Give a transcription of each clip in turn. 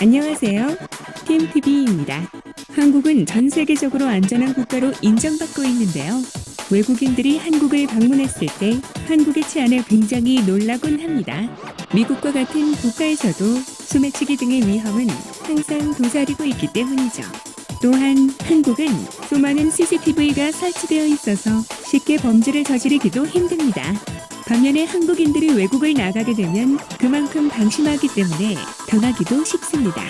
안녕하세요. TMTV입니다. 한국은 전 세계적으로 안전한 국가로 인정받고 있는데요. 외국인들이 한국을 방문했을 때 한국의 치안에 굉장히 놀라곤 합니다. 미국과 같은 국가에서도 소매치기 등의 위험은 항상 도사리고 있기 때문이죠. 또한 한국은 수많은 CCTV가 설치되어 있어서 쉽게 범죄를 저지르기도 힘듭니다. 반면에 한국인들이 외국을 나가게 되면 그만큼 방심하기 때문에 당하기도 쉽습니다.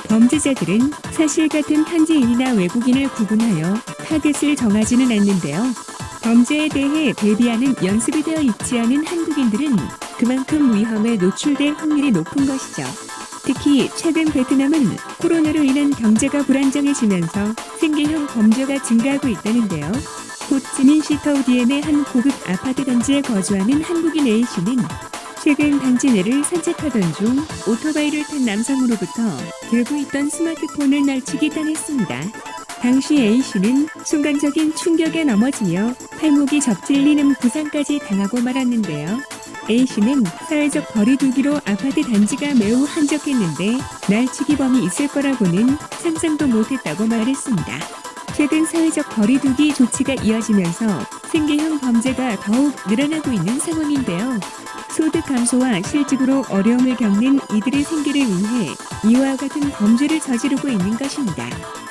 범죄자들은 사실 같은 현지인이나 외국인을 구분하여 타겟을 정하지는 않는데요. 범죄에 대해 대비하는 연습이 되어 있지 않은 한국인들은 그만큼 위험에 노출될 확률이 높은 것이죠. 특히 최근 베트남은 코로나로 인한 경제가 불안정해지면서 생계형 범죄가 증가하고 있다는데요. 호치민시 터우디엠의 한 고급 아파트 단지에 거주하는 한국인 A씨는 최근 단지 내를 산책하던 중 오토바이를 탄 남성으로부터 들고 있던 스마트폰을 날치기 당했습니다. 당시 A씨는 순간적인 충격에 넘어지며 팔목이 접질리는 부상까지 당하고 말았는데요. A씨는 사회적 거리두기로 아파트 단지가 매우 한적했는데 날치기범이 있을 거라고는 상상도 못했다고 말했습니다. 최근 사회적 거리두기 조치가 이어지면서 생계형 범죄가 더욱 늘어나고 있는 상황인데요. 소득 감소와 실직으로 어려움을 겪는 이들의 생계를 위해 이와 같은 범죄를 저지르고 있는 것입니다.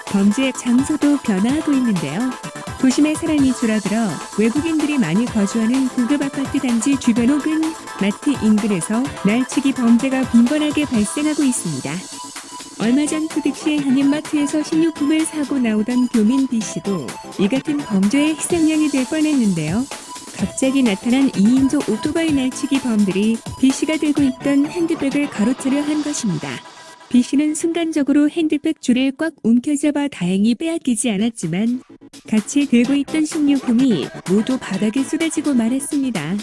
범죄 장소도 변화하고 있는데요. 도심의 사람이 줄어들어 외국인들이 많이 거주하는 고급 아파트 단지 주변 혹은 마트 인근에서 날치기 범죄가 빈번하게 발생하고 있습니다. 얼마 전 푸드시의 한인마트에서 식료품을 사고 나오던 교민 B씨도 이 같은 범죄의 희생양이 될 뻔했는데요. 갑자기 나타난 2인조 오토바이 날치기 범들이 B씨가 들고 있던 핸드백을 가로채려 한 것입니다. B씨는 순간적으로 핸드백 줄을 꽉 움켜잡아 다행히 빼앗기지 않았지만 같이 들고 있던 식료품이 모두 바닥에 쏟아지고 말았습니다.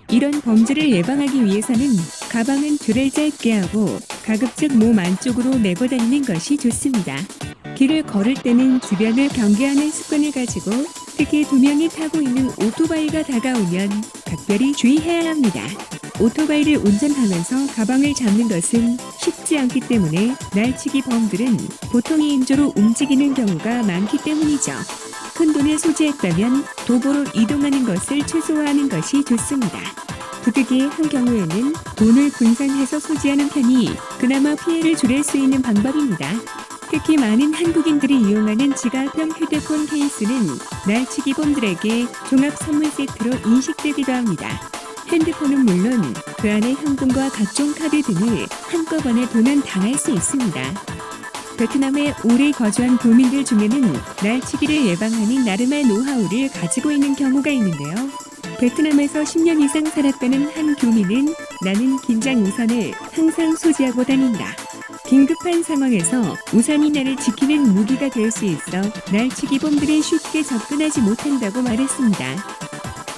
이런 범죄를 예방하기 위해서는 가방은 줄을 짧게 하고 가급적 몸 안쪽으로 메고 다니는 것이 좋습니다. 길을 걸을 때는 주변을 경계하는 습관을 가지고 특히 두 명이 타고 있는 오토바이가 다가오면 각별히 주의해야 합니다. 오토바이를 운전하면서 가방을 잡는 것은 쉽지 않기 때문에 날치기 범들은 보통 2인조로 움직이는 경우가 많기 때문이죠. 큰 돈을 소지했다면 도보로 이동하는 것을 최소화하는 것이 좋습니다. 부득이 한 경우에는 돈을 분산해서 소지하는 편이 그나마 피해를 줄일 수 있는 방법입니다. 특히 많은 한국인들이 이용하는 지갑형 휴대폰 케이스는 날치기범들에게 종합 선물 세트로 인식되기도 합니다. 핸드폰은 물론 그 안에 현금과 각종 카드 등을 한꺼번에 도난당할 수 있습니다. 베트남에 오래 거주한 교민들 중에는 날치기를 예방하는 나름의 노하우를 가지고 있는 경우가 있는데요. 베트남에서 10년 이상 살았다는 한 교민은 나는 긴장 우산을 항상 소지하고 다닌다. 긴급한 상황에서 우산이 나를 지키는 무기가 될 수 있어 날치기범들이 쉽게 접근하지 못한다고 말했습니다.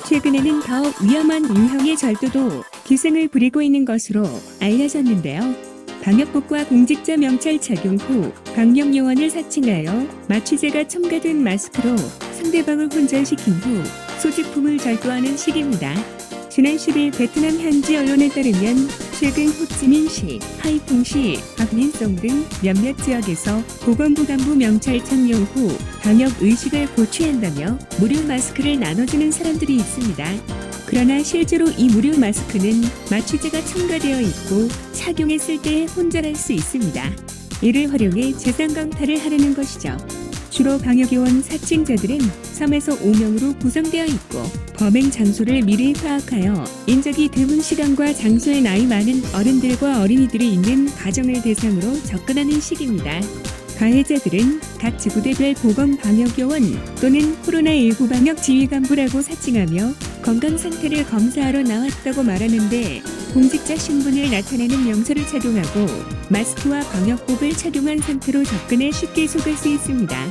최근에는 더 위험한 유형의 절도도 기승을 부리고 있는 것으로 알려졌는데요. 방역복과 공직자 명찰 착용 후 방역 요원을 사칭하여 마취제가 첨가된 마스크로 상대방을 혼절시킨 후 소지품을 절도하는 시기입니다. 지난 10일 베트남 현지 언론에 따르면 최근 호치민시, 하이퐁시, 박민성 등 몇몇 지역에서 보건부 간부 명찰 착용 후 방역 의식을 고취한다며 무료 마스크를 나눠주는 사람들이 있습니다. 그러나 실제로 이 무료 마스크는 마취제가 첨가되어 있고 착용했을 때 혼절할 수 있습니다. 이를 활용해 재산 강탈을 하려는 것이죠. 주로 방역요원 사칭자들은 3에서 5명으로 구성되어 있고 범행 장소를 미리 파악하여 인적이 드문 시간과 장소에 나이 많은 어른들과 어린이들이 있는 가정을 대상으로 접근하는 시기입니다. 가해자들은 각 지구대별 보건방역요원 또는 코로나19 방역 지휘관부라고 사칭하며 건강 상태를 검사하러 나왔다고 말하는데 공직자 신분을 나타내는 명서를 착용하고 마스크와 방역복을 착용한 상태로 접근해 쉽게 속을 수 있습니다.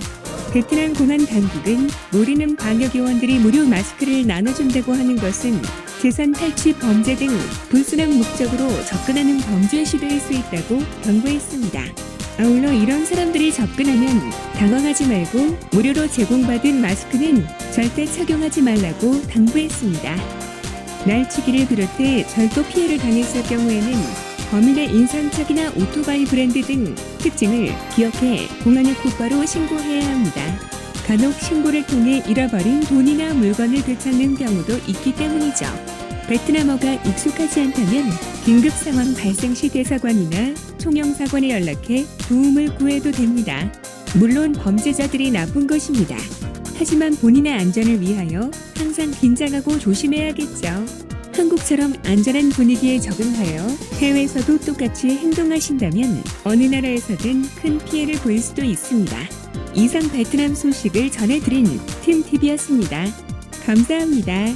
베트남 공안 당국은 모르는 방역요원들이 무료 마스크를 나눠준다고 하는 것은 재산 탈취 범죄 등 불순한 목적으로 접근하는 범죄 시도일 수 있다고 경고했습니다. 아울러 이런 사람들이 접근하면 당황하지 말고 무료로 제공받은 마스크는 절대 착용하지 말라고 당부했습니다. 날치기를 비롯해 절도 피해를 당했을 경우에는 범인의 인상착의나 오토바이 브랜드 등 특징을 기억해 공안에 곧바로 신고해야 합니다. 간혹 신고를 통해 잃어버린 돈이나 물건을 되찾는 경우도 있기 때문이죠. 베트남어가 익숙하지 않다면 긴급 상황 발생 시 대사관이나 총영사관에 연락해 도움을 구해도 됩니다. 물론 범죄자들이 나쁜 것입니다. 하지만 본인의 안전을 위하여 항상 긴장하고 조심해야겠죠. 한국처럼 안전한 분위기에 적응하여 해외에서도 똑같이 행동하신다면 어느 나라에서든 큰 피해를 볼 수도 있습니다. 이상 베트남 소식을 전해드린 팀TV였습니다. 감사합니다.